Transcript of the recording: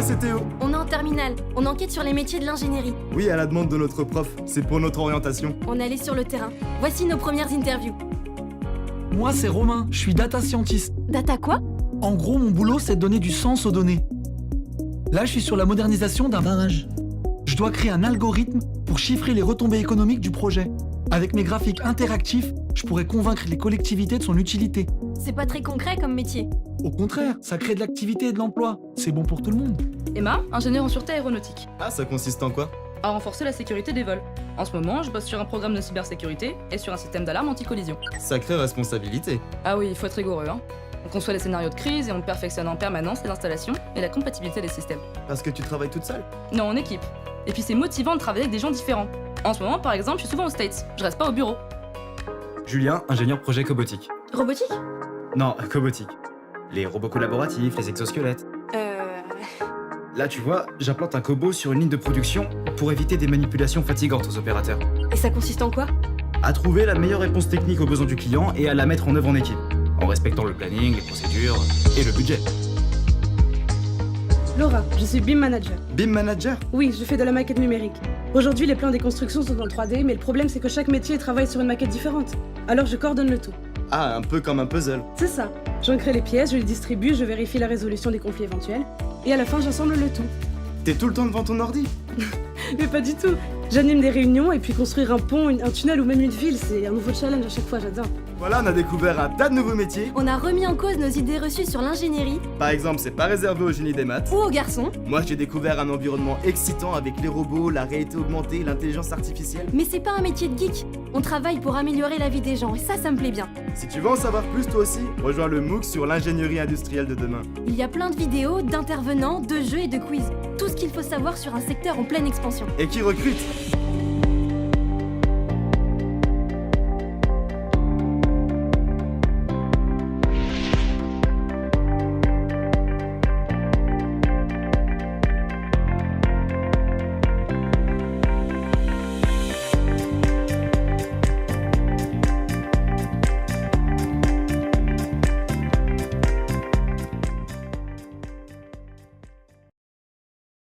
Moi c'est Théo. On est en terminale, on enquête sur les métiers de l'ingénierie. Oui, à la demande de notre prof, c'est pour notre orientation. On est allé sur le terrain. Voici nos premières interviews. Moi, c'est Romain, je suis data scientist. Data quoi? En gros, mon boulot, c'est de donner du sens aux données. Là, je suis sur la modernisation d'un barrage. Je dois créer un algorithme pour chiffrer les retombées économiques du projet. Avec mes graphiques interactifs, je pourrais convaincre les collectivités de son utilité. C'est pas très concret comme métier. Au contraire, ça crée de l'activité et de l'emploi. C'est bon pour tout le monde. Emma, ingénieure en sûreté aéronautique. Ah, ça consiste en quoi? À renforcer la sécurité des vols. En ce moment, je bosse sur un programme de cybersécurité et sur un système d'alarme anti-collision. Sacrée responsabilité. Ah oui, il faut être rigoureux, hein. On conçoit les scénarios de crise et on perfectionne en permanence les installations et la compatibilité des systèmes. Parce que tu travailles toute seule? Non, en équipe. Et puis c'est motivant de travailler avec des gens différents. En ce moment, par exemple, je suis souvent aux States. Je reste pas au bureau. Julien, ingénieur projet cobotique. Robotique? Non, cobotique. Les robots collaboratifs, les exosquelettes. Là, tu vois, j'implante un cobot sur une ligne de production pour éviter des manipulations fatigantes aux opérateurs. Et ça consiste en quoi? À trouver la meilleure réponse technique aux besoins du client et à la mettre en œuvre en équipe, en respectant le planning, les procédures et le budget. Laura, je suis BIM Manager. BIM Manager? Oui, je fais de la maquette numérique. Aujourd'hui, les plans des constructions sont en 3D, mais le problème c'est que chaque métier travaille sur une maquette différente. Alors je coordonne le tout. Ah, un peu comme un puzzle. C'est ça. J'en crée les pièces, je les distribue, je vérifie la résolution des conflits éventuels, et à la fin j'assemble le tout. T'es tout le temps devant ton ordi? Mais pas du tout. J'anime des réunions et puis construire un pont, un tunnel ou même une ville, c'est un nouveau challenge à chaque fois, j'adore. Voilà, on a découvert un tas de nouveaux métiers. On a remis en cause nos idées reçues sur l'ingénierie Par exemple, c'est pas réservé aux génies des maths. ou aux garçons. Moi, j'ai découvert un environnement excitant avec les robots, la réalité augmentée, l'intelligence artificielle. Mais c'est pas un métier de geek. On travaille pour améliorer la vie des gens et ça me plaît bien. Si tu veux en savoir plus toi aussi, rejoins le MOOC sur l'ingénierie industrielle de demain. Il y a plein de vidéos, d'intervenants, de jeux et de quiz. Tout ce qu'il faut savoir sur un secteur en pleine expansion. Et qui recrute?